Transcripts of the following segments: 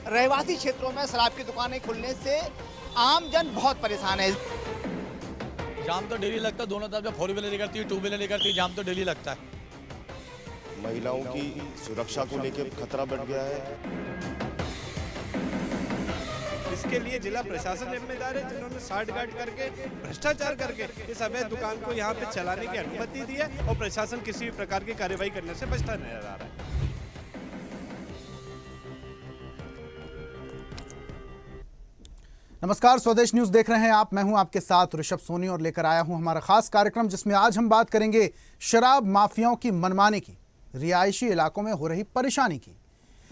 रहवासी क्षेत्रों में शराब की दुकानें खुलने से आम जन बहुत परेशान है। जाम तो डेली लगता है, दोनों तरफ जब 4 व्हीलर निकलती है 2 व्हीलर निकलती है, जाम तो डेली लगता है। महिलाओं की सुरक्षा को लेकर खतरा बढ़ गया है। इसके लिए जिला प्रशासन जिम्मेदार है, जिन्होंने साठ गार्ड करके भ्रष्टाचार करके इस अवैध दुकान को यहाँ पे चलाने की अनुमति दी है और प्रशासन किसी भी प्रकार की कार्रवाई करने से बचता नजर आ रहा है। नमस्कार, स्वदेश न्यूज देख रहे हैं आप। मैं हूं आपके साथ ऋषभ सोनी और लेकर आया हूं हमारा खास कार्यक्रम, जिसमें आज हम बात करेंगे शराब माफियाओं की मनमानी की, रिहायशी इलाकों में हो रही परेशानी की।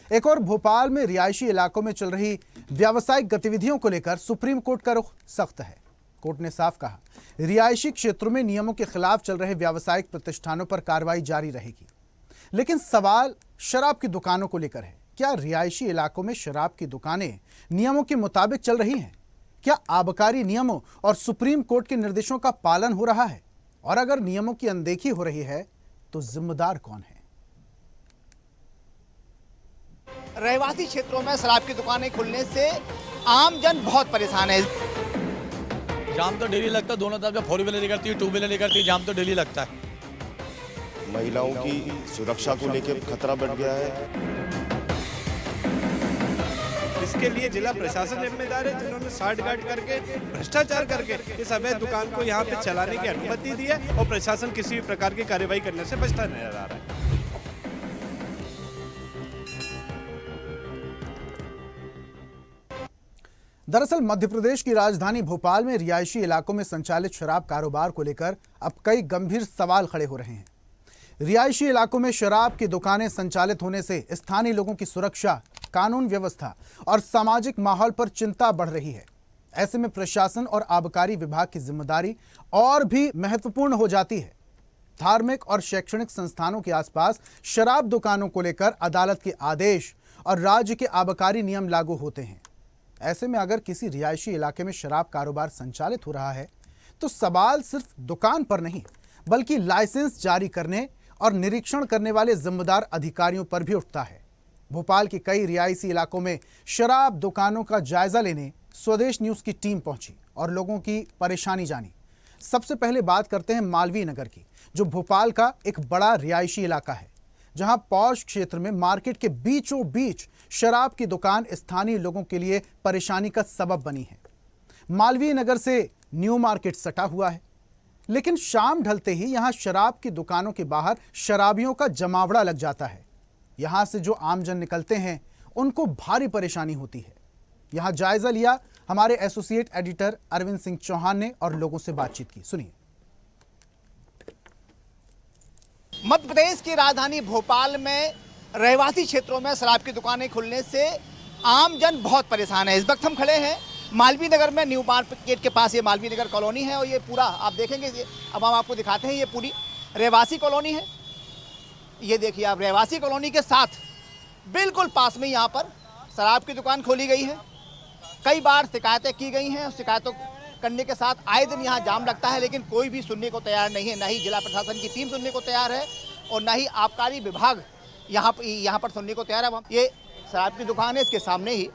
एक और भोपाल में रिहायशी इलाकों में चल रही व्यावसायिक गतिविधियों को लेकर सुप्रीम कोर्ट का रुख सख्त है। कोर्ट ने साफ कहा, रिहायशी क्षेत्रों में नियमों के खिलाफ चल रहे व्यावसायिक प्रतिष्ठानों पर कार्रवाई जारी रहेगी। लेकिन सवाल शराब की दुकानों को लेकर है। क्या रिहायशी इलाकों में शराब की दुकानें नियमों के मुताबिक चल रही हैं? क्या आबकारी नियमों और सुप्रीम कोर्ट के निर्देशों का पालन हो रहा है? और अगर नियमों की अनदेखी हो रही है तो जिम्मेदार कौन है? रहवासी क्षेत्रों में शराब की दुकानें खुलने से आम जन बहुत परेशान है। जाम तो डेली लगता है, दोनों तरफ जब 4 व्हीलर निकलती है 2 व्हीलर निकलती है, जाम तो डेली लगता है। महिलाओं की सुरक्षा को लेकर खतरा बढ़ गया है। इसके लिए जिला प्रशासन जिम्मेदार है, जिन्होंने साठ गार्ड करके भ्रष्टाचार करके इस अवैध दुकान को यहाँ पे चलाने की अनुमति दी है और प्रशासन किसी भी प्रकार की कार्रवाई करने से बचता नजर आ रहा है। दरअसल मध्य प्रदेश की राजधानी भोपाल में रिहायशी इलाकों में संचालित शराब कारोबार को लेकर अब कई गंभीर सवाल खड़े हो रहे हैं। रिहायशी इलाकों में शराब की दुकानें संचालित होने से स्थानीय लोगों की सुरक्षा, कानून व्यवस्था और सामाजिक माहौल पर चिंता बढ़ रही है। ऐसे में प्रशासन और आबकारी विभाग की जिम्मेदारी और भी महत्वपूर्ण हो जाती है। धार्मिक और शैक्षणिक संस्थानों के आसपास शराब दुकानों को लेकर अदालत के आदेश और राज्य के आबकारी नियम लागू होते हैं। ऐसे में अगर किसी रिहायशी इलाके में शराब कारोबार संचालित हो रहा है तो सवाल सिर्फ दुकान पर नहीं, बल्कि लाइसेंस जारी करने और निरीक्षण करने वाले जिम्मेदार अधिकारियों पर भी उठता है। भोपाल के कई रिहायशी इलाकों में शराब दुकानों का जायजा लेने स्वदेश न्यूज की टीम पहुंची और लोगों की परेशानी जानी। सबसे पहले बात करते हैं मालवीय नगर की, जो भोपाल का एक बड़ा रिहायशी इलाका है, जहां पॉश क्षेत्र में मार्केट के बीचों बीच शराब की दुकान स्थानीय लोगों के लिए परेशानी का सबब बनी है। मालवीय नगर से न्यू मार्केट सटा हुआ है, लेकिन शाम ढलते ही यहां शराब की दुकानों के बाहर शराबियों का जमावड़ा लग जाता है। यहां से जो आमजन निकलते हैं उनको भारी परेशानी होती है। यहां जायजा लिया हमारे एसोसिएट एडिटर अरविंद सिंह चौहान ने और लोगों से बातचीत की। सुनिए। मध्य प्रदेश की राजधानी भोपाल में रहवासी क्षेत्रों में शराब की दुकानें खुलने से आम जन बहुत परेशान है। इस वक्त हम खड़े हैं मालवीय नगर में, न्यू मार्केट के पास ये मालवीय नगर कॉलोनी है और ये पूरा आप देखेंगे, अब हम आपको दिखाते हैं, ये पूरी रहवासी कॉलोनी है। ये देखिए आप, रहवासी कॉलोनी के साथ बिल्कुल पास में यहाँ पर शराब की दुकान खोली गई है। कई बार शिकायतें की गई हैं, शिकायतों करने के साथ आए दिन यहाँ जाम लगता है, लेकिन कोई भी सुनने को तैयार नहीं है। ना ही जिला प्रशासन की टीम सुनने को तैयार है और ना ही आबकारी विभाग यहाँ पर सुनने को तैयार है। ये शराब की दुकान है, इसके सामने ही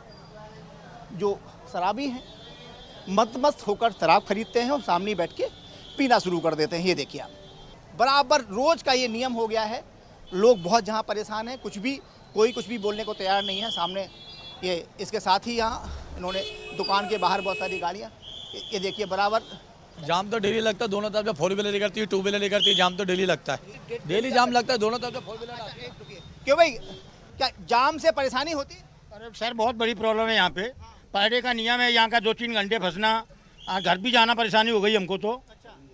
जो शराबी हैं मस्त होकर शराब खरीदते हैं और सामने बैठ के पीना शुरू कर देते हैं। ये देखिए आप, बराबर रोज का ये नियम हो गया है। लोग बहुत जहाँ परेशान हैं, कोई कुछ भी बोलने को तैयार नहीं है। सामने ये, इसके साथ ही यहाँ इन्होंने दुकान के बाहर बहुत सारी गाड़ियाँ, ये देखिए बराबर जाम तो डेली लगता है, दोनों तरफ जब 4 व्हीलर निकलती है 2 व्हीलर निकलती है, जाम तो डेली लगता है। डेली जाम लगता है, दोनों तरफ जब 4 व्हीलर। क्यों भाई, क्या जाम से परेशानी होती है? अरे सर, बहुत बड़ी प्रॉब्लम है यहाँ पे। पर डे का नियम है यहाँ का, 2-3 घंटे फंसना, घर भी जाना परेशानी हो गई हमको तो।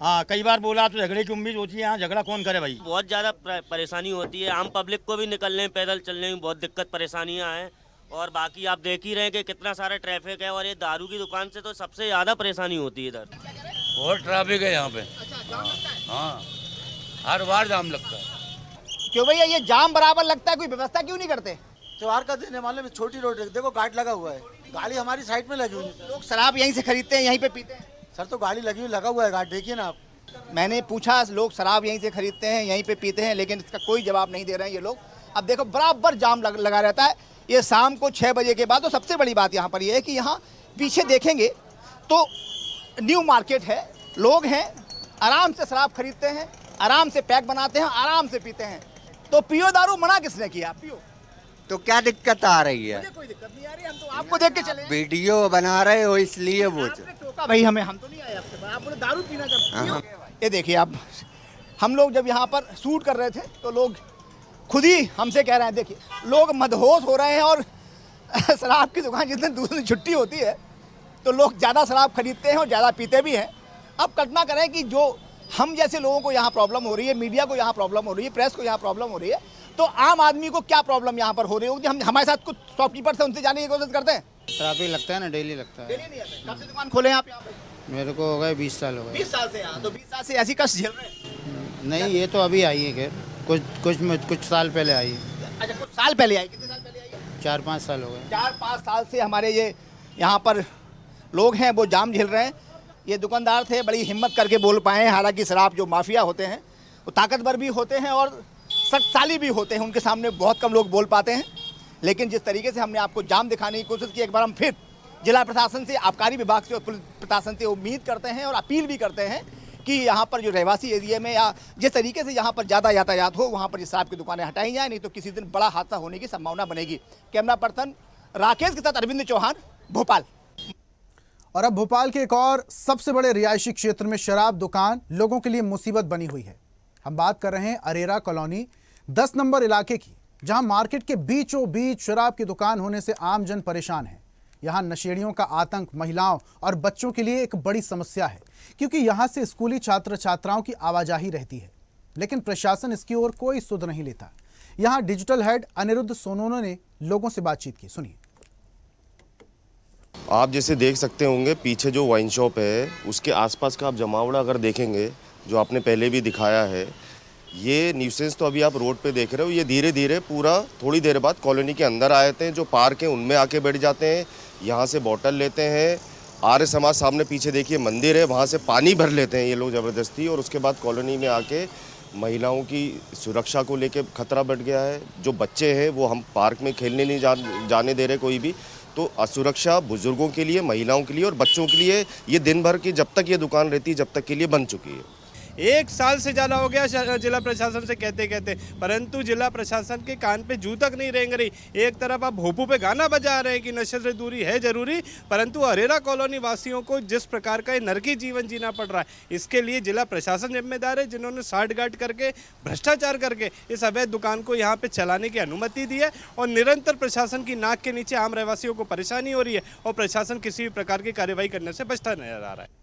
हाँ, कई बार बोला तो झगड़े की उम्मीद होती है। यहाँ झगड़ा कौन करे भाई? बहुत ज़्यादा परेशानी होती है। आम पब्लिक को भी निकलने पैदल चलने में बहुत दिक्कत परेशानियाँ हैं। और बाकी आप देख ही रहे हैं कि कितना सारा ट्रैफिक है, और ये दारू की दुकान से तो सबसे ज़्यादा परेशानी होती है इधर। बहुत ट्रैफिक है यहाँ पे। हाँ, हर बार जाम लगता है। क्यों भैया ये जाम बराबर लगता है, कोई व्यवस्था क्यों नहीं करते? त्योहार का दिन है, मालूम है, छोटी रोड है, देखो गार्ड लगा हुआ है, गाड़ी हमारी साइड में लगी हुई है। लोग शराब यहीं से खरीदते हैं, यहीं पे पीते हैं। सर तो गाड़ी लगी हुई, लगा हुआ है गार्ड, देखिए ना आप। मैंने पूछा, लोग शराब यहीं से खरीदते हैं, यहीं पे पीते हैं, लेकिन इसका कोई जवाब नहीं दे रहे हैं ये लोग। अब देखो बराबर जाम लगा रहता है। ये शाम को 6 बजे के बाद। तो सबसे बड़ी बात यहाँ पर ये है कि यहाँ पीछे देखेंगे तो न्यू मार्केट है, लोग हैं, आराम से शराब खरीदते हैं, आराम से पैक बनाते हैं, आराम से पीते हैं। तो पियो दारू, मना किसने किया? पियो। तो क्या दिक्कत आ रही है? मुझे कोई दिक्कत नहीं आ रही, हम तो आपको देख के चले। वीडियो बना रहे हो इसलिए वो आपने टोका भाई हमें, हम तो नहीं आए आपसे, आप बोले दारू पीना जब। ये देखिए आप, हम लोग जब यहाँ पर शूट कर रहे थे तो लोग खुद ही हमसे कह रहे हैं, देखिए लोग मदहोश हो रहे हैं। और शराब की दुकान जिस दिन दूसरी छुट्टी होती है तो लोग ज़्यादा शराब खरीदते हैं और ज़्यादा पीते भी हैं। अब कल्पना करें कि जो हम जैसे लोगों को यहाँ प्रॉब्लम हो रही है, मीडिया को यहाँ प्रॉब्लम हो रही है, प्रेस को यहाँ प्रॉब्लम हो रही है, तो आम आदमी को क्या प्रॉब्लम यहाँ पर हो रही होगी? हम हमारे साथ कुछ शॉपकीपर से उनसे जानने की कोशिश करते हैं। ट्रैफिक लगता है ना, डेली लगता है। डेली नहीं आता। कब से दुकान खोले हैं आप यहाँ पे? मेरे को हो गए 20 साल हो गए। 20 साल से यहाँ। तो 20 साल से ऐसी कष्ट झेल रहे हैं? नहीं, ये तो अभी आई है, खैर कुछ साल पहले आई है। अच्छा, कुछ साल पहले आई। कितने साल पहले आई? 4-5 साल हो गए। 4-5 साल से हमारे ये यहाँ पर लोग हैं वो जाम झेल रहे हैं। ये दुकानदार थे, बड़ी हिम्मत करके बोल पाए हैं। हालांकि शराब जो माफिया होते हैं वो ताकतवर भी होते हैं और शक्तिशाली भी होते हैं, उनके सामने बहुत कम लोग बोल पाते हैं। लेकिन जिस तरीके से हमने आपको जाम दिखाने की कोशिश की, एक बार हम फिर जिला प्रशासन से, आबकारी विभाग से और पुलिस प्रशासन से उम्मीद करते हैं और अपील भी करते हैं कि यहाँ पर जो रहवासी एरिया में या जिस तरीके से यहाँ पर ज़्यादा यातायात हो, वहाँ पर ये शराब की दुकानें हटाई जाए, नहीं तो किसी दिन बड़ा हादसा होने की संभावना बनेगी। कैमरा पर्सन राकेश के साथ अरविंद चौहान, भोपाल। और अब भोपाल के एक और सबसे बड़े रिहायशी क्षेत्र में शराब दुकान लोगों के लिए मुसीबत बनी हुई है। हम बात कर रहे हैं अरेरा कॉलोनी 10 नंबर इलाके की, जहां मार्केट के बीचों बीच शराब की दुकान होने से आम जन परेशान है। यहां नशेड़ियों का आतंक महिलाओं और बच्चों के लिए एक बड़ी समस्या है, क्योंकि यहां से स्कूली छात्र छात्राओं की आवाजाही रहती है, लेकिन प्रशासन इसकी ओर कोई सुध नहीं लेता। यहां डिजिटल हेड अनिरुद्ध सोनोने ने लोगों से बातचीत की, सुनिए। आप जैसे देख सकते होंगे पीछे जो वाइन शॉप है उसके आसपास का आप जमावड़ा अगर देखेंगे, जो आपने पहले भी दिखाया है, ये न्यूसेंस तो अभी आप रोड पे देख रहे हो, ये धीरे धीरे पूरा थोड़ी देर बाद कॉलोनी के अंदर आ जाते हैं। जो पार्क है उनमें आके बैठ जाते हैं, यहाँ से बॉटल लेते हैं। आर्य समाज सामने पीछे देखिए मंदिर है, वहाँ से पानी भर लेते हैं ये लोग ज़बरदस्ती, और उसके बाद कॉलोनी में आके महिलाओं की सुरक्षा को लेके खतरा बढ़ गया है। जो बच्चे हैं वो हम पार्क में खेलने नहीं जाने दे रहे कोई भी, तो असुरक्षा बुजुर्गों के लिए, महिलाओं के लिए और बच्चों के लिए ये दिन भर की जब तक ये दुकान रहती है जब तक के लिए बन चुकी है। 1 साल से ज़्यादा हो गया जिला प्रशासन से कहते कहते, परंतु जिला प्रशासन के कान पे जू तक नहीं रेंग रही। एक तरफ आप भोपू पे गाना बजा रहे हैं कि नशे से दूरी है जरूरी, परंतु अरेरा कॉलोनी वासियों को जिस प्रकार का नरकी जीवन जीना पड़ रहा है, इसके लिए जिला प्रशासन जिम्मेदार है, जिन्होंने साठगांठ करके, भ्रष्टाचार करके इस अवैध दुकान को यहाँ पे चलाने की अनुमति दी है। और निरंतर प्रशासन की नाक के नीचे आम रहवासियों को परेशानी हो रही है और प्रशासन किसी भी प्रकार की कार्रवाई करने से बचता नजर आ रहा है।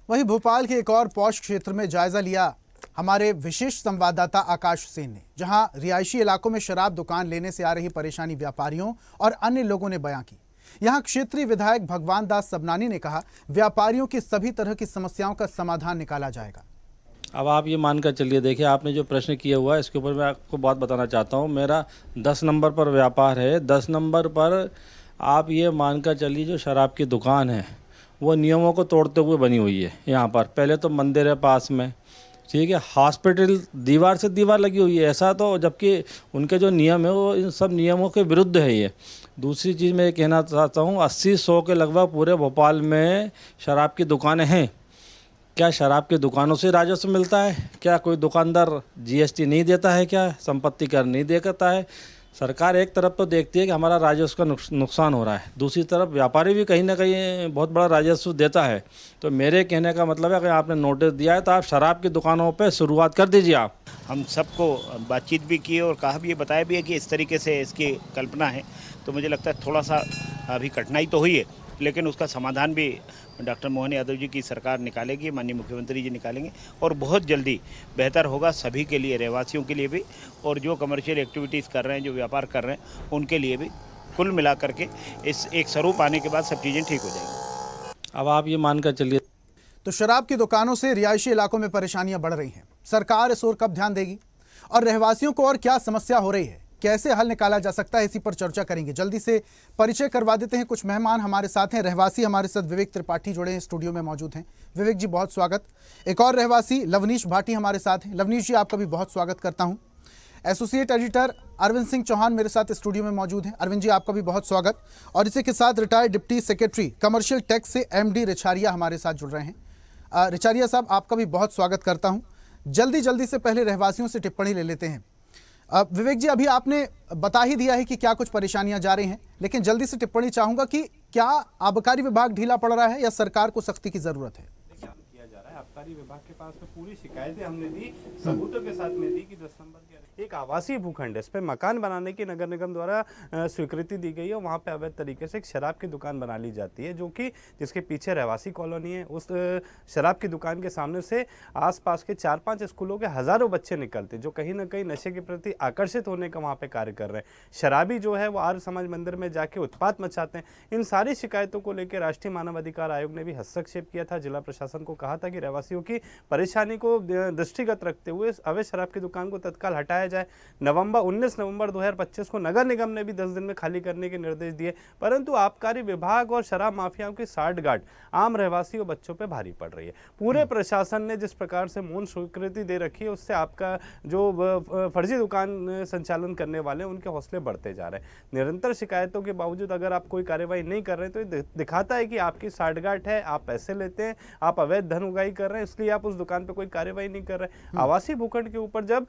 वहीं भोपाल के एक और पॉश क्षेत्र में जायजा लिया हमारे विशेष संवाददाता आकाश सेन ने, जहां रिहायशी इलाकों में शराब दुकान लेने से आ रही परेशानी व्यापारियों और अन्य लोगों ने बयां की। यहां क्षेत्रीय विधायक भगवान दास सबनानी ने कहा, व्यापारियों की सभी तरह की समस्याओं का समाधान निकाला जाएगा। अब आप ये मानकर चलिए, देखिए आपने जो प्रश्न किया हुआ है इसके ऊपर मैं आपको बात बताना चाहता हूँ। मेरा 10 नंबर पर व्यापार है। 10 नंबर पर आप ये मानकर चलिए जो शराब की दुकान है वो नियमों को तोड़ते हुए बनी हुई है। यहाँ पर पहले तो मंदिर है पास में, ठीक है, हॉस्पिटल दीवार से दीवार लगी हुई है, ऐसा तो, जबकि उनके जो नियम है वो इन सब नियमों के विरुद्ध है ये। दूसरी चीज़ मैं ये कहना चाहता हूँ, 80-100 के लगभग पूरे भोपाल में शराब की दुकानें हैं। क्या शराब की दुकानों से राजस्व मिलता है? क्या कोई दुकानदार GST नहीं देता है? क्या संपत्ति कर नहीं देता है? सरकार एक तरफ तो देखती है कि हमारा राजस्व का नुकसान हो रहा है, दूसरी तरफ व्यापारी भी कहीं ना कहीं बहुत बड़ा राजस्व देता है। तो मेरे कहने का मतलब है कि आपने नोटिस दिया है तो आप शराब की दुकानों पे शुरुआत कर दीजिए। आप हम सबको बातचीत भी की और कहा भी है, बताया भी है कि इस तरीके से इसकी कल्पना है। तो मुझे लगता है थोड़ा सा अभी कठिनाई तो हुई है, लेकिन उसका समाधान भी डॉक्टर मोहन यादव जी की सरकार निकालेगी, माननीय मुख्यमंत्री जी निकालेंगे और बहुत जल्दी बेहतर होगा सभी के लिए, रहवासियों के लिए भी और जो कमर्शियल एक्टिविटीज़ कर रहे हैं, जो व्यापार कर रहे हैं उनके लिए भी। कुल मिला करके इस एक स्वरूप आने के बाद सब चीज़ें ठीक हो जाएंगी। अब आप ये मानकर चलिए, तो शराब की दुकानों से रिहायशी इलाकों में परेशानियां बढ़ रही हैं। सरकार इस ओर कब ध्यान देगी और रहवासियों को और क्या समस्या हो रही है, कैसे हल निकाला जा सकता है, इसी पर चर्चा करेंगे। जल्दी से परिचय करवा देते हैं, कुछ मेहमान हमारे साथ हैं। रहवासी हमारे साथ विवेक त्रिपाठी जुड़े हैं, स्टूडियो में मौजूद हैं। विवेक जी बहुत स्वागत। एक और रहवासी लवनीश भाटी हमारे साथ हैं। लवनीश जी आपका भी बहुत स्वागत करता हूं। एसोसिएट एडिटर अरविंद सिंह चौहान मेरे साथ स्टूडियो में मौजूद हैं। अरविंद जी, आपका भी बहुत स्वागत। और इसी के साथ retired deputy secretary commercial tax से एमडी रिछारिया हमारे साथ जुड़ रहे हैं। रिछारिया साहब, आपका भी बहुत स्वागत करता हूं। जल्दी से पहले रहवासियों से टिप्पणी ले लेते हैं। विवेक जी, अभी आपने बता ही दिया है कि क्या कुछ परेशानियां जा रही हैं, लेकिन जल्दी से टिप्पणी चाहूंगा कि क्या आबकारी विभाग ढीला पड़ रहा है या सरकार को सख्ती की जरूरत है? किया जा रहा है। आबकारी विभाग के पास में पूरी शिकायतें हमने दी, सबूतों के साथ में दी कि 10 नंबर के एक आवासीय भूखंड है, इस पे मकान बनाने की नगर निगम द्वारा स्वीकृति दी गई है। वहाँ पे अवैध तरीके से एक शराब की दुकान बना ली जाती है, जो कि जिसके पीछे रहवासी कॉलोनी है। उस शराब की दुकान के सामने से आसपास के 4-5 स्कूलों के हजारों बच्चे निकलते, जो कहीं ना कहीं नशे के प्रति आकर्षित होने का वहाँ पे कार्य कर रहे हैं। शराबी जो है वो आर्य समाज मंदिर में जाके उत्पात मचाते हैं। इन सारी शिकायतों को लेकर राष्ट्रीय मानव अधिकार आयोग ने भी हस्तक्षेप किया था। जिला प्रशासन को कहा था कि रहवासियों की परेशानी को दृष्टिगत रखते हुए अवैध शराब की दुकान को तत्काल हटाया जाए। 19 नवंबर 2025 को नगर निगम ने भी 10 दिन में खाली करने के निर्देश दिए, परंतु आबकारी विभाग और शराब माफियाओं की साठगांठ आम रहवासियों बच्चों पे भारी पड़ रही है। पूरे प्रशासन ने जिस प्रकार से मौन स्वीकृति दे रखी है, उससे आपका जो फर्जी दुकान संचालन करने वाले उनके हौसले बढ़ते जा रहे हैं। निरंतर शिकायतों के बावजूद अगर आप कोई कार्रवाई नहीं कर रहे तो ये दिखाता है कि आपकी साठगांठ है, आप पैसे लेते हैं, आप अवैध धन उगाही कर रहे हैं, इसलिए आप उस दुकान पर कोई कार्रवाई नहीं कर रहे। आवासीय भूखंड के ऊपर जब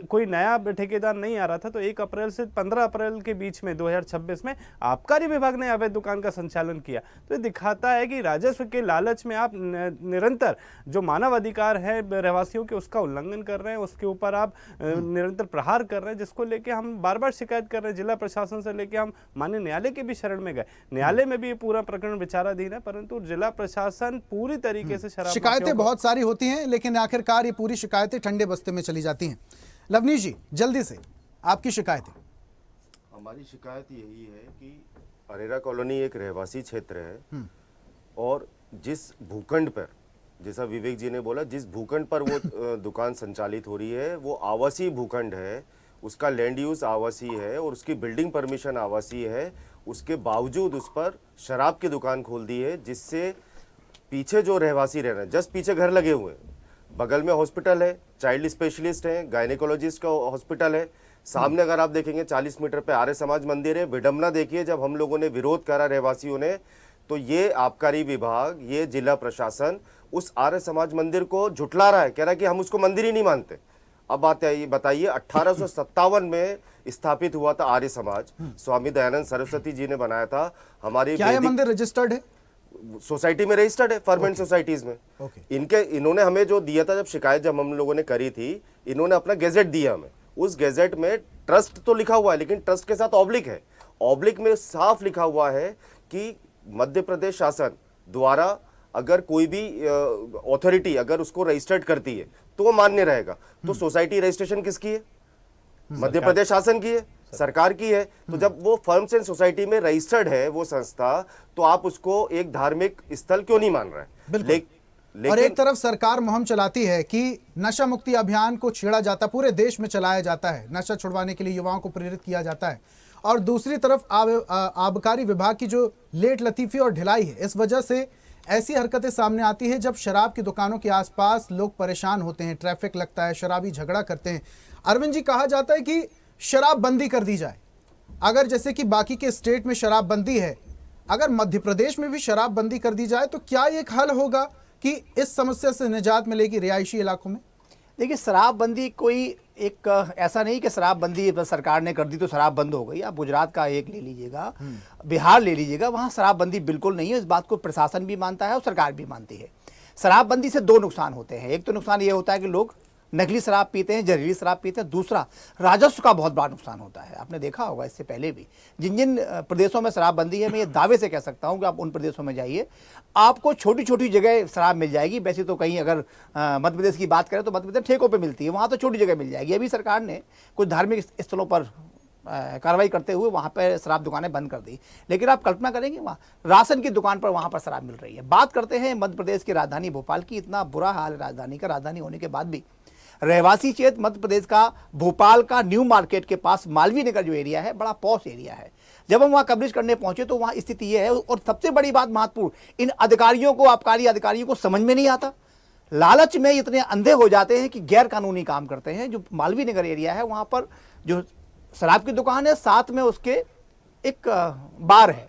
कोई नया ठेकेदार नहीं आ रहा था तो 1 अप्रैल से 15 अप्रैल के बीच में 2026 में आबकारी विभाग ने अवैध दुकान का संचालन किया। तो ये दिखाता है कि राजस्व के लालच में आप निरंतर जो मानव अधिकार है रहवासियों के, उसका उल्लंघन कर रहे हैं, उसके ऊपर आप निरंतर प्रहार कर रहे हैं, जिसको लेके हम बार बार शिकायत कर रहे हैं। जिला प्रशासन से लेके हम माननीय न्यायालय के भी शरण में गए, न्यायालय में भी ये पूरा प्रकरण विचाराधीन है, परंतु जिला प्रशासन पूरी तरीके से शराब शिकायतें बहुत सारी होती हैं, लेकिन आखिरकार ये पूरी शिकायतें ठंडे बस्ते में चली जाती हैं। लवनीश जी, जल्दी से आपकी शिकायतें। हमारी शिकायत यही है कि अरेरा कॉलोनी एक रहवासी क्षेत्र है और जिस भूखंड पर, जैसा विवेक जी ने बोला, जिस भूखंड पर वो दुकान संचालित हो रही है वो आवासीय भूखंड है, उसका लैंड यूज आवासीय है और उसकी बिल्डिंग परमिशन आवासीय है। उसके बावजूद उस पर शराब की दुकान खोल दी है, जिससे पीछे जो रहवासी रह रहे हैं, जस्ट पीछे घर लगे हुए हैं, बगल में हॉस्पिटल है, चाइल्ड स्पेशलिस्ट है, गायनेकोलॉजिस्ट का हॉस्पिटल है, सामने अगर आप देखेंगे 40 मीटर पे आर्य समाज मंदिर है। विडंबना देखिए, जब हम लोगों ने विरोध करा रहवासियों ने, तो ये आबकारी विभाग, ये जिला प्रशासन उस आर्य समाज मंदिर को झुटला रहा है, कह रहा है कि हम उसको मंदिर ही नहीं मानते। अब बात बताइए, 1857 में स्थापित हुआ था आर्य समाज, स्वामी दयानंद सरस्वती जी ने बनाया था। हमारी क्या ये मंदिर रजिस्टर्ड है? सोसाइटी में रजिस्टर्ड है, फर्मेंट सोसाइटीज में। इन्होंने हमें जो दिया था, जब शिकायत जब हम लोगों ने करी थी, इन्होंने अपना गैजेट दिया हमें। उस गैजेट में ट्रस्ट तो लिखा हुआ है, लेकिन ट्रस्ट के साथ ऑब्लिक है। ऑब्लिक में साफ लिखा हुआ है कि मध्य प्रदेश शासन द्वारा अगर कोई भी अथॉरिटी अगर उसको रजिस्टर्ड करती है तो वो मान्य रहेगा। तो सोसाइटी रजिस्ट्रेशन किसकी है? मध्य प्रदेश शासन की है, सरकार की है। तो जब वो फर्म्स एंड सोसाइटी में रजिस्टर्ड है वो संस्था, तो आप उसको एक धार्मिक स्थल क्यों नहीं मान रहे? और एक तरफ सरकार मुहिम चलाती है कि नशा मुक्ति अभियान को छेड़ा जाता, पूरे देश में चलाया जाता है, नशा छुड़वाने के लिए युवाओं को प्रेरित किया जाता है, और दूसरी तरफ आबकारी विभाग की जो लेट लतीफी और ढिलाई है, इस वजह से ऐसी हरकतें सामने आती है जब शराब की दुकानों के आसपास लोग परेशान होते हैं, ट्रैफिक लगता है, शराबी झगड़ा करते हैं। अरविंद जी, कहा जाता है कि शराब बंदी कर दी जाए। अगर जैसे कि बाकी के स्टेट में शराब बंदी है, अगर मध्य प्रदेश में भी शराब बंदी कर दी जाए तो क्या एक हल होगा कि इस समस्या से निजात मिलेगी रिहायशी इलाकों में? देखिए, शराबबंदी कोई एक ऐसा नहीं कि शराबबंदी सरकार ने कर दी तो शराब बंद हो गई। आप गुजरात का एक ले लीजिएगा, बिहार ले लीजिएगा, वहाँ शराबबंदी बिल्कुल नहीं है। इस बात को प्रशासन भी मानता है और सरकार भी मानती है। शराबबंदी से 2 नुकसान होते हैं। एक तो नुकसान ये होता है कि लोग नकली शराब पीते हैं, जहरीली शराब पीते हैं। दूसरा, राजस्व का बहुत बड़ा नुकसान होता है। आपने देखा होगा इससे पहले भी, जिन जिन प्रदेशों में शराबबंदी है, मैं ये दावे से कह सकता हूँ कि आप उन प्रदेशों में जाइए, आपको छोटी छोटी जगह शराब मिल जाएगी। वैसे तो कहीं अगर मध्य प्रदेश की बात करें तो मध्य प्रदेश ठेकों पे मिलती है, वहाँ तो छोटी जगह मिल जाएगी। अभी सरकार ने कुछ धार्मिक स्थलों पर कार्रवाई करते हुए वहाँ पर शराब दुकानें बंद कर दी, लेकिन आप कल्पना करेंगे वहाँ राशन की दुकान पर वहाँ पर शराब मिल रही है। बात करते हैं मध्य प्रदेश की राजधानी भोपाल की। इतना बुरा हाल है राजधानी का, राजधानी होने के बाद भी रहवासी क्षेत्र मध्य प्रदेश का भोपाल का न्यू मार्केट के पास मालवीय नगर जो एरिया है, बड़ा पॉश एरिया है। जब हम वहाँ कवरेज करने पहुंचे तो वहाँ स्थिति ये है, और सबसे बड़ी बात महत्वपूर्ण, इन अधिकारियों को, आबकारी अधिकारियों को समझ में नहीं आता। लालच में इतने अंधे हो जाते हैं कि गैर कानूनी काम करते हैं। जो मालवीय नगर एरिया है वहां पर जो शराब की दुकान है, साथ में उसके एक बार है।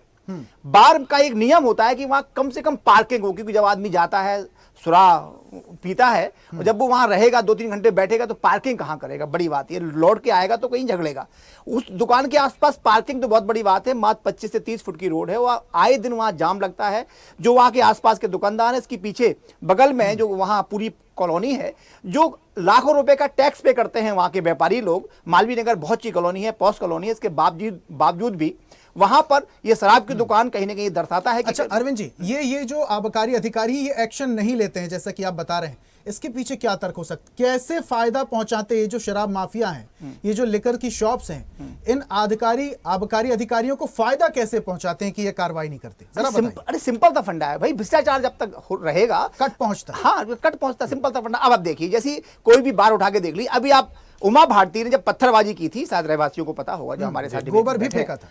बार का एक नियम होता है कि वहां कम से कम पार्किंग हो, क्योंकि जब आदमी जाता है शराब पीता है और जब वो वहां रहेगा 2-3 घंटे बैठेगा तो पार्किंग कहां करेगा, बड़ी बात है। लौट के आएगा तो कहीं झगड़ेगा। उस दुकान के आसपास पार्किंग तो बहुत बड़ी बात है। मात्र 25 से 30 फुट की रोड है, वह आए दिन वहां जाम लगता है। जो वहां के आसपास के दुकानदार है, इसके पीछे बगल में जो वहां पूरी कॉलोनी है, जो लाखों रुपए का टैक्स पे करते हैं वहां के व्यापारी लोग। मालवीय नगर बहुत अच्छी कॉलोनी है, पॉश कॉलोनी है, इसके बावजूद भी वहां पर ये शराब की दुकान कहीं ना कहीं दर्शाता है कि अच्छा अरविंद जी, ये जो आबकारी अधिकारी ये एक्शन नहीं लेते हैं जैसा कि आप बता रहे हैं, इसके पीछे क्या तर्क हो सकता है? कैसे फायदा पहुंचाते ये जो शराब माफिया हैं, ये जो लिकर की शॉप्स हैं, इन आबकारी अधिकारियों को फायदा कैसे पहुंचाते हैं कि ये कार्रवाई नहीं करते? जरा बताइए। अरे सिंपल सा फंडा है भाई, भ्रष्टाचार जब तक रहेगा कट पहुंचता है। हाँ, कट पहुंचता, सिंपल सा फंडा। अब आप देखिए, जैसी कोई भी बार उठा के देख ली। अभी आप उमा भारती ने जब पत्थरबाजी की थी, शायद रहवासियों को पता होगा, जो हमारे साथ गोबर भी फेंका था,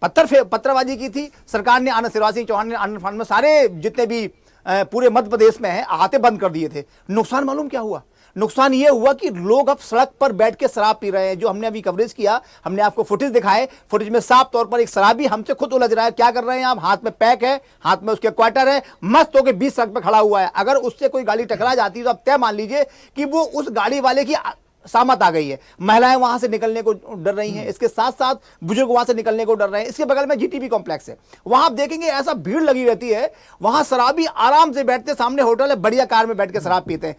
पत्थरबाजी की थी सरकार ने। आनंद शिवराज सिंह चौहान ने आनंद फान में सारे जितने भी पूरे मध्य प्रदेश में हैं अहाते बंद कर दिए थे। नुकसान मालूम क्या हुआ? नुकसान ये हुआ कि लोग अब सड़क पर बैठ के शराब पी रहे हैं। जो हमने अभी कवरेज किया, हमने आपको फुटेज दिखाए, फुटेज में साफ तौर पर एक शराबी हमसे खुद उलझ रहा है। क्या कर रहे हैं आप? हाथ में पैक है, हाथ में उसके क्वार्टर है, मस्त होकर बीच सड़क पर खड़ा हुआ है। अगर उससे कोई गाड़ी टकरा जाती तो आप तय मान लीजिए कि वो उस गाड़ी वाले की सामत आ गई है। महिलाएं वहां से निकलने को डर रही हैं, इसके साथ साथ बुजुर्ग वहां से निकलने को डर रहे हैं। इसके बगल में जीटीबी कॉम्प्लेक्स है, वहां आप देखेंगे ऐसा भीड़ लगी रहती है। वहां शराबी आराम से बैठते, सामने होटल है, बढ़िया कार में बैठ के शराब पीते हैं।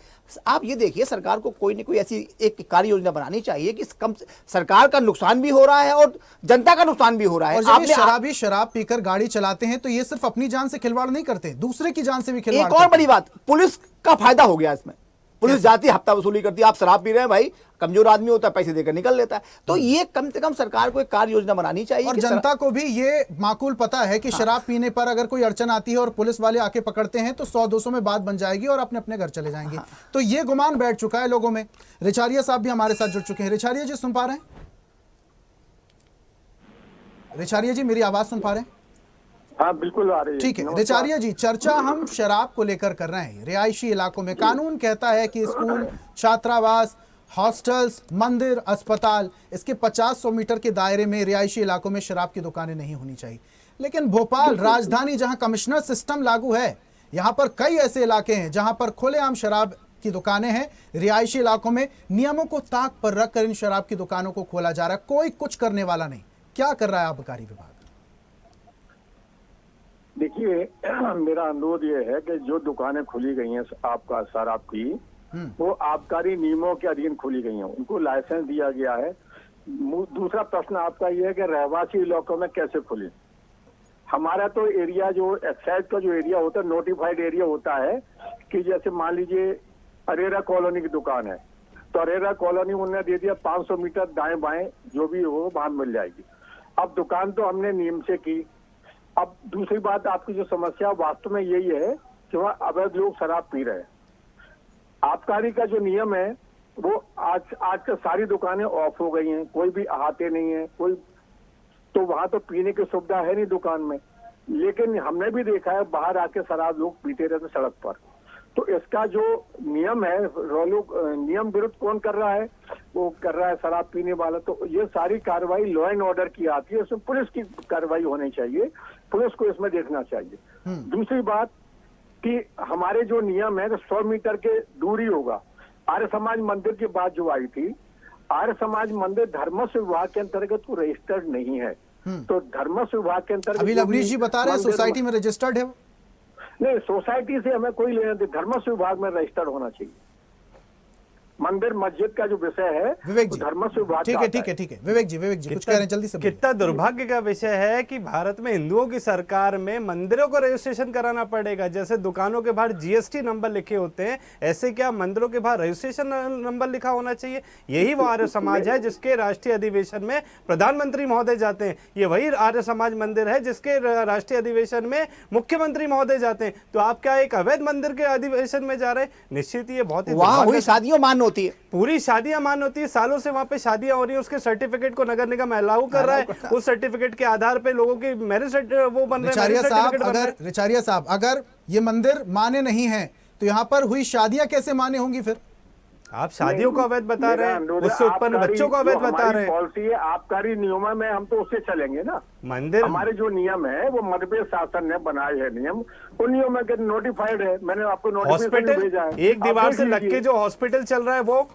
आप ये देखिए, सरकार को कोई ना कोई ऐसी एक कार्य योजना बनानी चाहिए कि कम सरकार का नुकसान भी हो रहा है और जनता का नुकसान भी हो रहा है। और जब शराबी शराब पीकर गाड़ी चलाते हैं तो ये सिर्फ अपनी जान से खिलवाड़ नहीं करते, दूसरे की जान से भी खिलवाड़। एक और बड़ी बात, पुलिस का फायदा हो गया इसमें। पुलिस जाती है, हफ्ता वसूली करती है। आप शराब पी रहे हैं भाई, कमजोर आदमी होता है, पैसे देकर निकल लेता है। तो ये कम से कम सरकार को एक कार्य योजना बनानी चाहिए। और जनता को भी ये माकूल पता है कि शराब पीने पर अगर कोई अड़चन आती है और पुलिस वाले आके पकड़ते हैं तो 100-200 में बात बन जाएगी और अपने अपने घर चले जाएंगे। तो ये गुमान बैठ चुका है लोगों में। रिचारिया साहब भी हमारे साथ जुड़ चुके हैं। रिचारिया जी सुन पा रहे हैं? रिचारिया जी मेरी आवाज सुन पा रहे हैं? हाँ बिल्कुल आ रही है। ठीक है रिचारिया जी, चर्चा हम शराब को लेकर कर रहे हैं। रिहायशी इलाकों में कानून कहता है कि स्कूल, छात्रावास, हॉस्टल्स, मंदिर, अस्पताल, इसके 50-100 मीटर के दायरे में रिहायशी इलाकों में शराब की दुकानें नहीं होनी चाहिए। लेकिन भोपाल राजधानी, जहां कमिश्नर सिस्टम लागू है, यहां पर कई ऐसे इलाके हैं जहां पर खुलेआम शराब की दुकानें हैं। रिहायशी इलाकों में नियमों को ताक पर रखकर इन शराब की दुकानों को खोला जा रहा है, कोई कुछ करने वाला नहीं। क्या कर रहा है आबकारी विभाग? देखिए मेरा अनुरोध ये है कि जो दुकानें खुली गई हैं आपका शराब की, वो आबकारी नियमों के अधीन खुली गई हैं, उनको लाइसेंस दिया गया है। दूसरा प्रश्न आपका ये है कि रहवासी इलाकों में कैसे खुले? हमारा तो एरिया, जो एक्साइज का जो एरिया होता है, नोटिफाइड एरिया होता है कि जैसे मान लीजिए अरेरा कॉलोनी की दुकान है तो अरेरा कॉलोनी उन्होंने दे दिया 500 मीटर दाएं बाएं जो भी हो वहां मिल जाएगी। अब दुकान तो हमने नियम से की। अब दूसरी बात, आपकी जो समस्या वास्तव में यही है कि वहाँ अवैध लोग शराब पी रहे हैं। आबकारी का जो नियम है वो आज का सारी दुकानें ऑफ हो गई हैं, कोई भी आते नहीं है, कोई तो वहां तो पीने की सुविधा है नहीं दुकान में। लेकिन हमने भी देखा है बाहर आके शराब लोग पीते रहते सड़क पर। तो इसका जो नियम है, नियम विरुद्ध कौन कर रहा है? वो कर रहा है शराब पीने वाला। तो ये सारी कार्रवाई लॉ एंड ऑर्डर की आती है, उसमें पुलिस की कार्रवाई होनी चाहिए, पुलिस को इसमें देखना चाहिए। दूसरी बात कि हमारे जो नियम है 100 मीटर के दूरी होगा। आर्य समाज मंदिर की बात जो आई थी, आर्य समाज मंदिर धर्मस्व विभाग के अंतर्गत को रजिस्टर्ड नहीं है। तो धर्मस्व विभाग के अंतर्गत अभी लवनीश जी बता रहे हैं सोसाइटी में रजिस्टर्ड है। नहीं, सोसाइटी से हमें कोई लेना नहीं, धर्मस्व विभाग में रजिस्टर्ड होना चाहिए। मंदिर मस्जिद का जो विषय है विवेक जी, धर्मस्व विभाग ठीक है विवेक जी कुछ कह रहे हैं, जल्दी से। कितना दुर्भाग्य का विषय है कि भारत में हिंदुओं की सरकार में मंदिरों को रजिस्ट्रेशन कराना पड़ेगा। जैसे दुकानों के बाहर जीएसटी नंबर लिखे होते हैं, ऐसे क्या मंदिरों के बाहर रजिस्ट्रेशन नंबर लिखा होना चाहिए? यही वो आर्य समाज है जिसके राष्ट्रीय अधिवेशन में प्रधानमंत्री महोदय जाते हैं। ये वही आर्य समाज मंदिर है जिसके राष्ट्रीय अधिवेशन में मुख्यमंत्री महोदय जाते हैं। तो आप क्या एक अवैध मंदिर के अधिवेशन में जा रहे हैं? निश्चित ये बहुत ही वहां हुई शादियों मान्य होती है, पूरी शादियां मान्य होती है, सालों से वहां पे शादियां हो रही है। उसके सर्टिफिकेट को नगर निगम लागू कर रहा है, उस सर्टिफिकेट के आधार पे लोगों की मैरिज वो बन रहे हैं। रिचारिया साहब, अगर ये मंदिर माने नहीं है तो यहाँ पर हुई शादियां कैसे मान्य होंगी फिर? आप शादियों को अवैध बता रहे हैं, उससे उत्पन्न बच्चों को अवैध बता रहे हैं। पॉलिसी है, आबकारी नियम में हम तो उससे चलेंगे ना। मंदिर हमारे जो नियम है वो मध्य शासन ने बनाए हैं नियम, उन नियमों के नोटिफाइड है। मैंने आपको नोटिफिकेशन भेजा है। एक दीवार से लग के जो हॉस्पिटल चल रहा है, वो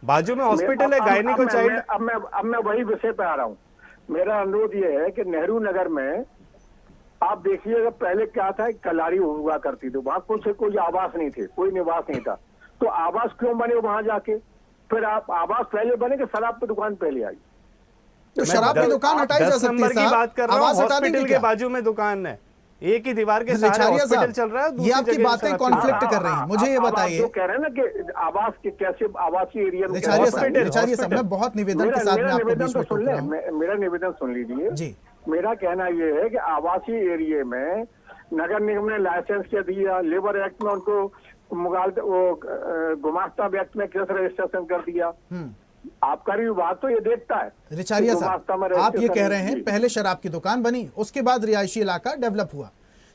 बाजू में हॉस्पिटल है, गायनी को चाइल्ड। अब मैं वही विषय पे आ रहा हूँ। मेरा अनुरोध ये है कि नेहरू नगर में आप देखिएगा, पहले क्या था, कलाड़ी हुआ करती थी, वहां कोई आवास नहीं थे, कोई निवास नहीं था, तो आवास क्यों बने वहां जाके? फिर आप आवास पहले बने कि शराब की दुकान पहले आई? तो शराब की दुकान हटाई जा सकती है। 10 नंबर की बात कर रहा हूँ, हॉस्पिटल के बाजू में दुकान है, एक ही दीवार के साथ हॉस्पिटल चल रहा है। ये आपकी बातें कॉन्फ्लिक्ट कर रही हैं, मुझे ये बताइए। जो कह रहे हैं ना कि आवास के कैसे आवासीय एरिया में, रिचारिया साहब, मैं बहुत निवेदन के साथ में आपको बीच में टोक रहा हूं। मेरा निवेदन सुन लीजिए जी। मेरा कहना ये है कि आवासीय एरिया में नगर निगम ने लाइसेंस क्या दिया, लेबर एक्ट में उनको गुमास्ता एक्ट में केस रजिस्ट्रेशन कर दिया। आबकारी विभाग तो ये देखता है। रिचारिया साहब, आप ये कह रहे हैं पहले शराब की दुकान बनी, उसके बाद रिहायशी इलाका डेवलप हुआ,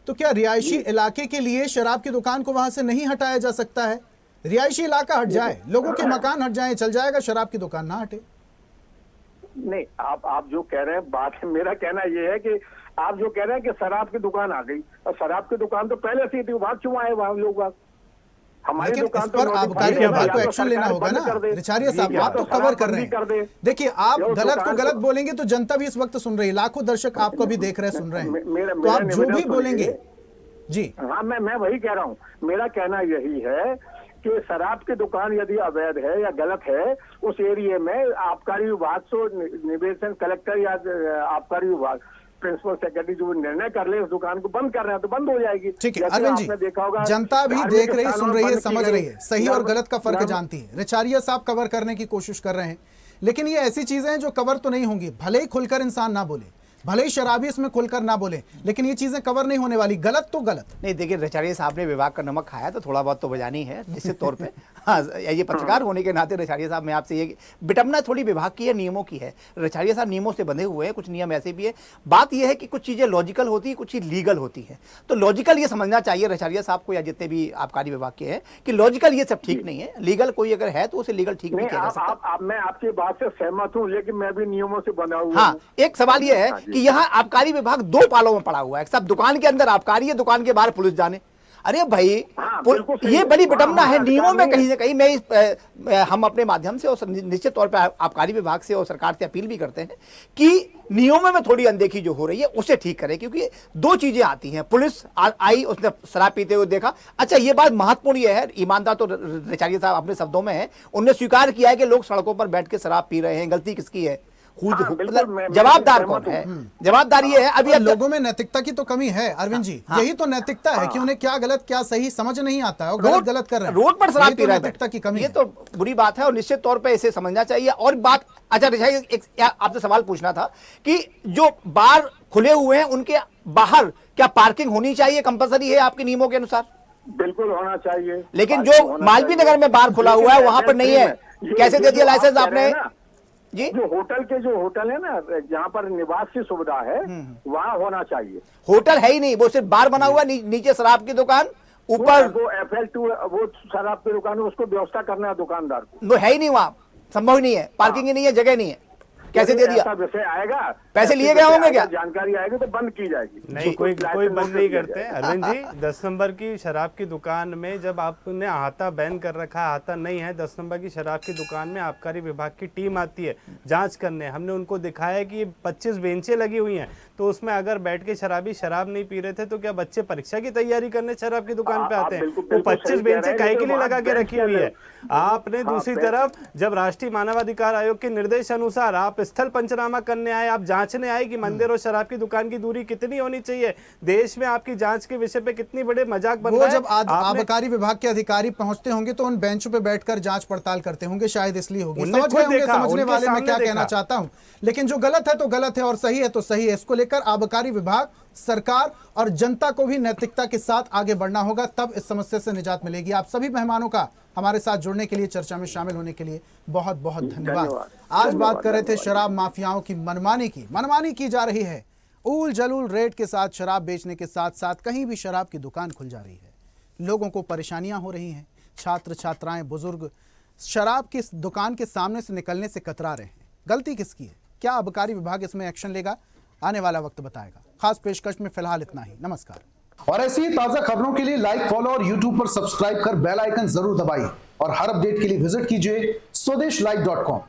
तो क्या रिहायशी इलाके के लिए शराब की दुकान को वहां से नहीं हटाया जा सकता है? रिहायशी इलाका हट जाए, लोगों के मकान हट जाए, चल जाएगा, शराब की दुकान ना हटे। नहीं, आप जो कह रहे हैं बात, मेरा कहना यह है कि आप जो कह रहे हैं कि शराब की दुकान आ गई, और शराब की दुकान तो पहले से थी, वहां क्यों आए वहां लोग? हमारी दुकान इस पर आबकारी विभाग को एक्शन लेना होगा ना। रिचारिया साहब, आप तो कवर कर रहे हैं। देखिए, आप गलत को गलत बोलेंगे तो जनता भी इस वक्त सुन रही है, लाखों दर्शक आपको भी देख रहे हैं, सुन रहे हैं, तो आप जो भी बोलेंगे जी। हाँ, मैं वही कह रहा हूँ। मेरा कहना यही है कि शराब की दुकान यदि अवैध है या गलत है, उस एरिया में आबकारी विभाग से निवेदन, कलेक्टर या आबकारी विभाग प्रिंसिपल सेक्रेटरी जो निर्णय कर ले, उस दुकान को बंद कर रहे हैं तो बंद हो जाएगी। ठीक है अरविंद जी, देखा होगा, जनता भी देख रही, सुन रही है, समझ रही है, सही और गलत का फर्क जानती है। रिचारिया साहब कवर करने की कोशिश कर रहे हैं, लेकिन ये ऐसी चीजें हैं जो कवर तो नहीं होंगी, भले ही खुलकर इंसान ना बोले, भले ही शराबी इसमें खुलकर ना बोले, लेकिन ये चीजें कवर नहीं होने वाली। गलत तो गलत नहीं। देखिए, रिचारिया साहब ने विभाग का नमक खाया तो थोड़ा बहुत तो बजानी है निश्चित तौर पे। हाँ, ये पत्रकार होने के नाते रिचारिया साहब, मैं आपसे ये बिटमना थोड़ी विभाग की है, नियमों की है। रिचारिया साहब नियमों से बंधे हुए हैं, कुछ नियम ऐसे भी है। बात यह है कि कुछ चीजें लॉजिकल होती है, कुछ चीज लीगल होती है। तो लॉजिकल ये समझना चाहिए रिचारिया साहब को या जितने भी आबकारी विभाग के हैं कि लॉजिकल ये सब ठीक नहीं है, लीगल कोई अगर है तो उसे लीगल ठीक नहीं किया जा सकता। मैं आपकी बात से सहमत हूँ, लेकिन मैं भी नियमों से बंधा हुआ। हाँ, एक सवाल यह है कि यहाँ आबकारी विभाग दो पालों में पड़ा हुआ है। सब दुकान के अंदर आबकारी है, दुकान के बाहर पुलिस जाने। अरे भाई, ये बड़ी विडंबना है। नियमों में कहीं ना कहीं हम अपने माध्यम से और निश्चित तौर पर आबकारी विभाग से और सरकार से अपील भी करते हैं कि नियमों में थोड़ी अनदेखी जो हो रही है उसे ठीक करें, क्योंकि दो चीजें आती हैं। पुलिस आई, उसने शराब पीते हुए देखा। अच्छा, ये बात महत्वपूर्ण ये है, ईमानदार तो रिचारिया साहब अपने शब्दों में है, उन्होंने स्वीकार किया है कि लोग सड़कों पर बैठ के शराब पी रहे हैं। गलती किसकी है? जवाबदार कौन है? जवाबदार ये है। अभी लोगों में नैतिकता की तो कमी है अरविंद जी। यही तो नैतिकता है कि उन्हें क्या गलत क्या सही समझ नहीं आता है और गलत कर रहे हैं। रोड पर शराब पी रहे हैं, नैतिकता की कमी, ये तो बुरी बात है और निश्चित तौर पे इसे समझना चाहिए। और बात, अच्छा एक आपसे सवाल पूछना था कि जो बार खुले हुए हैं उनके बाहर क्या पार्किंग होनी चाहिए? कंपलसरी है आपके नियमों के अनुसार? बिल्कुल होना चाहिए। लेकिन जो मालवीय नगर में बार खुला हुआ है वहां पर नहीं है, कैसे दे दिया लाइसेंस आपने? जी, जो होटल है ना, जहाँ पर निवास की सुविधा है, वहाँ होना चाहिए। होटल है ही नहीं, वो सिर्फ बार बना हुआ है, नीचे शराब की दुकान, ऊपर वो FL2 वो शराब की दुकान है, उसको व्यवस्था करना है दुकानदार को। वो है ही नहीं, वहाँ संभव ही नहीं है, पार्किंग ही नहीं है, जगह नहीं है। कैसे दे दिया? विषय आएगा, पैसे लिए गए होंगे क्या? जानकारी आएगी तो बंद की जाएगी। नहीं, कोई बंद नहीं करते अरविंद जी। 10 नंबर की शराब की दुकान में जब आपने अहाता बैन कर रखा है, अहाता नहीं है, 10 नंबर की शराब की दुकान में आबकारी विभाग की टीम आती है जांच करने। हमने उनको दिखाया कि 25 बेंचें लगी हुई हैं, तो उसमें अगर बैठ के शराबी शराब नहीं पी रहे थे तो क्या बच्चे परीक्षा की तैयारी करने शराब की दुकान पे आते हैं? वो 25 बेंचें काहे के लिए लगा के रखी हुई है? आपने दूसरी तरफ जब राष्ट्रीय मानवाधिकार आयोग के निर्देश अनुसार आप स्थल पंचनामा करने आए, आप जांचने आए कि मंदिर और शराब की दुकान की दूरी कितनी होनी चाहिए, देश में आपकी जांच के विषय पे कितनी बड़े मजाक बन रहा है। जब आबकारी विभाग के अधिकारी पहुंचते होंगे तो उन बेंचों पे बैठकर जांच पड़ताल करते होंगे, शायद इसलिए होगी। समझ गए होंगे समझने वाले मैं क्या कहना चाहता हूं। लेकिन जो गलत है तो गलत है और सही है तो सही है। इसको लेकर आबकारी विभाग, सरकार और जनता को भी नैतिकता के साथ आगे बढ़ना होगा, तब इस समस्या से निजात मिलेगी। आप सभी मेहमानों का हमारे साथ जुड़ने के लिए, चर्चा में शामिल होने के लिए बहुत बहुत धन्यवाद। आज बात कर रहे थे शराब माफियाओं की मनमानी की जा रही है। ऊल जलूल रेट के साथ शराब बेचने के साथ साथ कहीं भी शराब की दुकान खुल जा रही है। लोगों को परेशानियां हो रही हैं। छात्र छात्राएं बुजुर्ग शराब की दुकान के सामने से निकलने से कतरा रहे हैं। गलती किसकी है? क्या आबकारी विभाग इसमें एक्शन लेगा? आने वाला वक्त बताएगा। खास पेशकश में फिलहाल इतना ही। नमस्कार। और ऐसी ही ताजा खबरों के लिए लाइक, फॉलो और यूट्यूब पर सब्सक्राइब कर बेल आइकन जरूर दबाइए और हर अपडेट के लिए विजिट कीजिए स्वदेशलाइव.com।